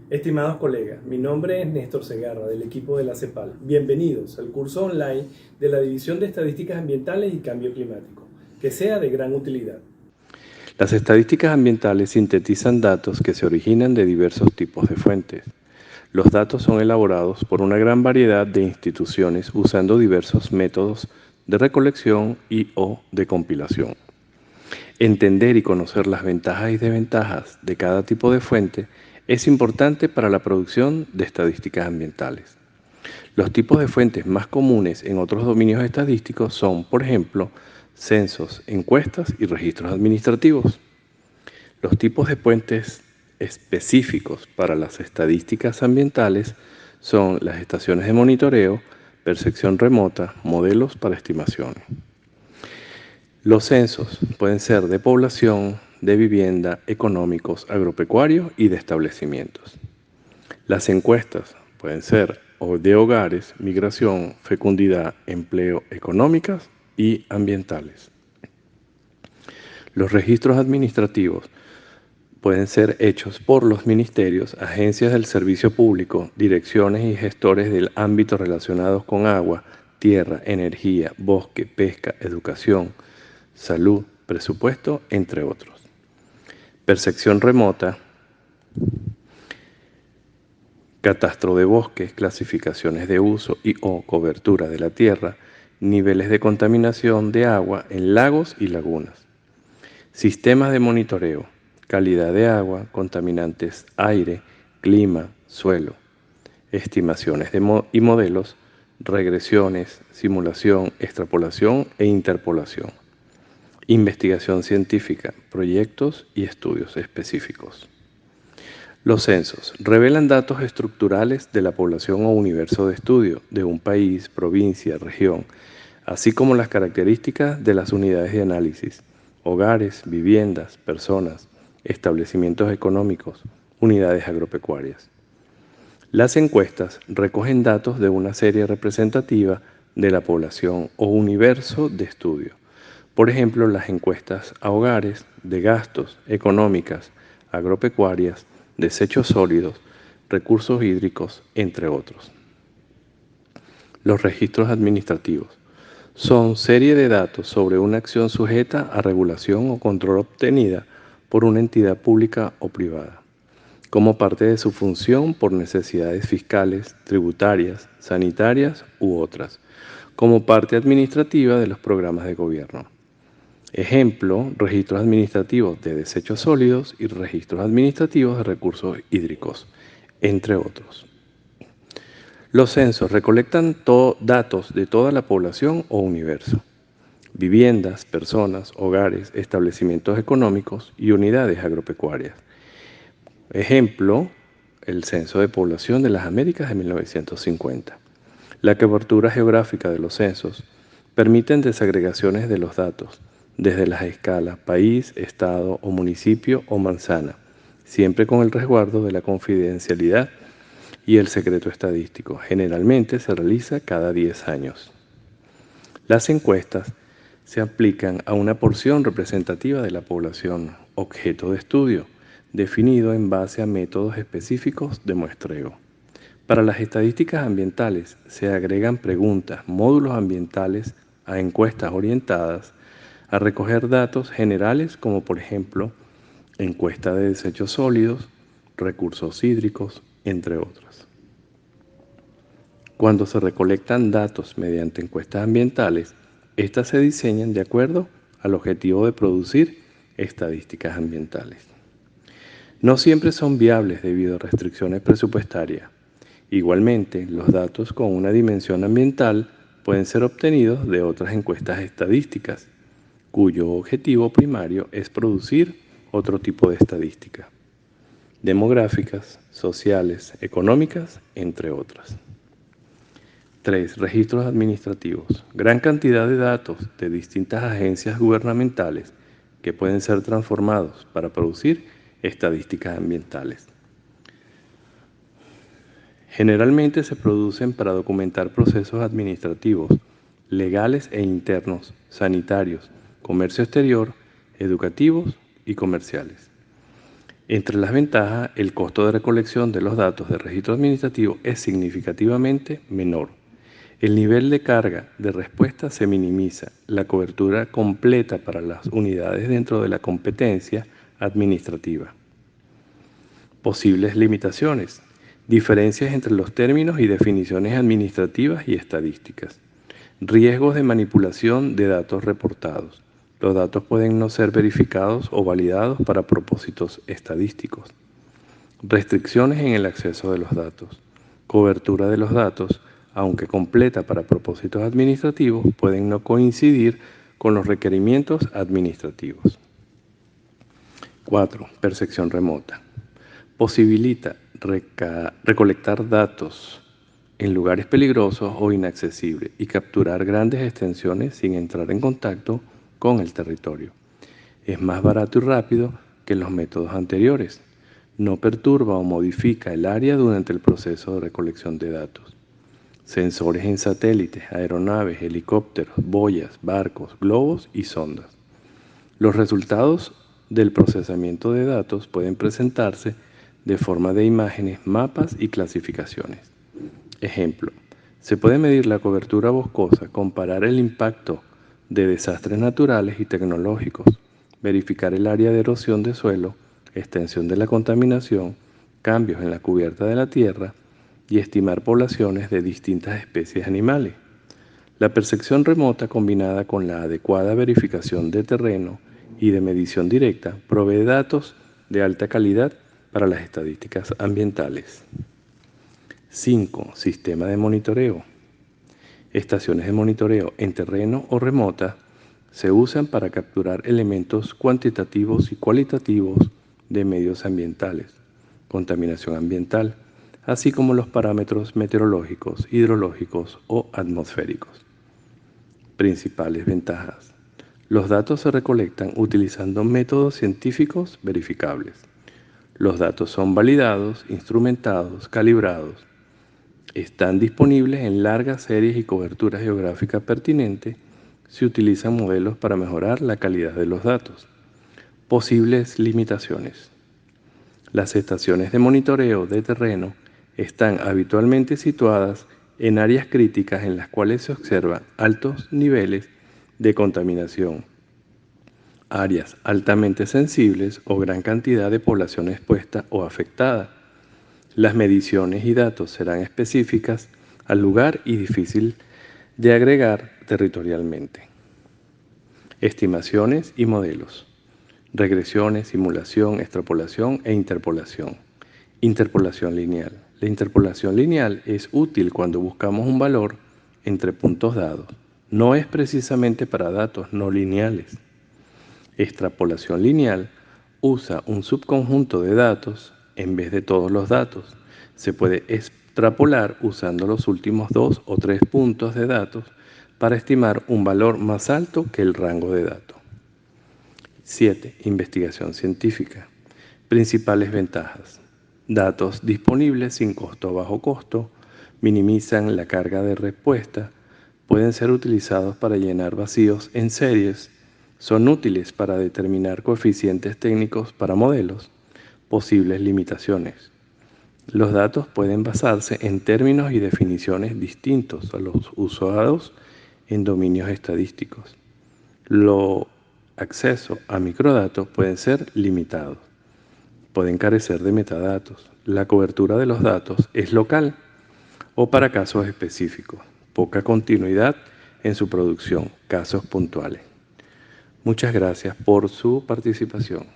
Estimados colegas, mi nombre es Néstor Segarra del equipo de la CEPAL. Bienvenidos al curso online de la División de Estadísticas Ambientales y Cambio Climático, que sea de gran utilidad. Las estadísticas ambientales sintetizan datos que se originan de diversos tipos de fuentes. Los datos son elaborados por una gran variedad de instituciones usando diversos métodos de recolección y/o de compilación. Entender y conocer las ventajas y desventajas de cada tipo de fuente es importante para la producción de estadísticas ambientales. Los tipos de fuentes más comunes en otros dominios estadísticos son, por ejemplo, censos, encuestas y registros administrativos. Los tipos de fuentes específicos para las estadísticas ambientales son las estaciones de monitoreo, percepción remota, modelos para estimaciones. Los censos pueden ser de población, de vivienda, económicos, agropecuarios y de establecimientos. Las encuestas pueden ser de hogares, migración, fecundidad, empleo, económicas y ambientales. Los registros administrativos pueden ser hechos por los ministerios, agencias del servicio público, direcciones y gestores del ámbito relacionados con agua, tierra, energía, bosque, pesca, educación, salud, presupuesto, entre otros. Percepción remota, catastro de bosques, clasificaciones de uso y/o cobertura de la tierra, niveles de contaminación de agua en lagos y lagunas. Sistemas de monitoreo, calidad de agua, contaminantes, aire, clima, suelo. Estimaciones y modelos, regresiones, simulación, extrapolación e interpolación. Investigación científica, proyectos y estudios específicos. Los censos revelan datos estructurales de la población o universo de estudio de un país, provincia, región, así como las características de las unidades de análisis, hogares, viviendas, personas, establecimientos económicos, unidades agropecuarias. Las encuestas recogen datos de una serie representativa de la población o universo de estudio. Por ejemplo, las encuestas a hogares, de gastos, económicas, agropecuarias, desechos sólidos, recursos hídricos, entre otros. Los registros administrativos son serie de datos sobre una acción sujeta a regulación o control obtenida por una entidad pública o privada, como parte de su función por necesidades fiscales, tributarias, sanitarias u otras, como parte administrativa de los programas de gobierno. Ejemplo, registros administrativos de desechos sólidos y registros administrativos de recursos hídricos, entre otros. Los censos recolectan datos de toda la población o universo, viviendas, personas, hogares, establecimientos económicos y unidades agropecuarias. Ejemplo, el Censo de Población de las Américas de 1950. La cobertura geográfica de los censos permiten desagregaciones de los datos desde las escalas país, estado o municipio o manzana, siempre con el resguardo de la confidencialidad y el secreto estadístico. Generalmente se realiza cada 10 años. Las encuestas se aplican a una porción representativa de la población, objeto de estudio, definido en base a métodos específicos de muestreo. Para las estadísticas ambientales se agregan preguntas, módulos ambientales a encuestas orientadas a recoger datos generales como por ejemplo encuesta de desechos sólidos, recursos hídricos, entre otros. Cuando se recolectan datos mediante encuestas ambientales, estas se diseñan de acuerdo al objetivo de producir estadísticas ambientales. No siempre son viables debido a restricciones presupuestarias. Igualmente, los datos con una dimensión ambiental pueden ser obtenidos de otras encuestas estadísticas, cuyo objetivo primario es producir otro tipo de estadística, demográficas, sociales, económicas, entre otras. 3. Registros administrativos. Gran cantidad de datos de distintas agencias gubernamentales que pueden ser transformados para producir estadísticas ambientales. Generalmente se producen para documentar procesos administrativos, legales e internos, sanitarios, comercio exterior, educativos y comerciales. Entre las ventajas, el costo de recolección de los datos de registro administrativo es significativamente menor. El nivel de carga de respuesta se minimiza, la cobertura completa para las unidades dentro de la competencia administrativa. Posibles limitaciones. Diferencias entre los términos y definiciones administrativas y estadísticas. Riesgos de manipulación de datos reportados. Los datos pueden no ser verificados o validados para propósitos estadísticos. Restricciones en el acceso de los datos. Cobertura de los datos, aunque completa para propósitos administrativos, pueden no coincidir con los requerimientos administrativos. 4. Percepción remota. Posibilita recolectar datos en lugares peligrosos o inaccesibles y capturar grandes extensiones sin entrar en contacto con el territorio. Es más barato y rápido que los métodos anteriores. No perturba o modifica el área durante el proceso de recolección de datos. Sensores en satélites, aeronaves, helicópteros, boyas, barcos, globos y sondas. Los resultados del procesamiento de datos pueden presentarse de forma de imágenes, mapas y clasificaciones. Ejemplo, se puede medir la cobertura boscosa, comparar el impacto de desastres naturales y tecnológicos, verificar el área de erosión de suelo, extensión de la contaminación, cambios en la cubierta de la tierra y estimar poblaciones de distintas especies animales. La percepción remota combinada con la adecuada verificación de terreno y de medición directa provee datos de alta calidad para las estadísticas ambientales. 5. Sistema de monitoreo. Estaciones de monitoreo en terreno o remota se usan para capturar elementos cuantitativos y cualitativos de medios ambientales, contaminación ambiental, así como los parámetros meteorológicos, hidrológicos o atmosféricos. Principales ventajas. Los datos se recolectan utilizando métodos científicos verificables. Los datos son validados, instrumentados, calibrados. Están disponibles en largas series y cobertura geográfica pertinente. Se utilizan modelos para mejorar la calidad de los datos. Posibles limitaciones. Las estaciones de monitoreo de terreno están habitualmente situadas en áreas críticas en las cuales se observan altos niveles de contaminación, áreas altamente sensibles o gran cantidad de población expuesta o afectada. Las mediciones y datos serán específicas al lugar y difícil de agregar territorialmente. Estimaciones y modelos. Regresiones, simulación, extrapolación e interpolación. Interpolación lineal. La interpolación lineal es útil cuando buscamos un valor entre puntos dados. No es precisamente para datos no lineales. Extrapolación lineal usa un subconjunto de datos en vez de todos los datos. Se puede extrapolar usando los últimos 2 o 3 puntos de datos para estimar un valor más alto que el rango de datos. 7. Investigación científica. Principales ventajas. Datos disponibles sin costo o bajo costo, minimizan la carga de respuesta, pueden ser utilizados para llenar vacíos en series, son útiles para determinar coeficientes técnicos para modelos. Posibles limitaciones. Los datos pueden basarse en términos y definiciones distintos a los usados en dominios estadísticos. Los acceso a microdatos pueden ser limitados. Pueden carecer de metadatos. La cobertura de los datos es local o para casos específicos. Poca continuidad en su producción, casos puntuales. Muchas gracias por su participación.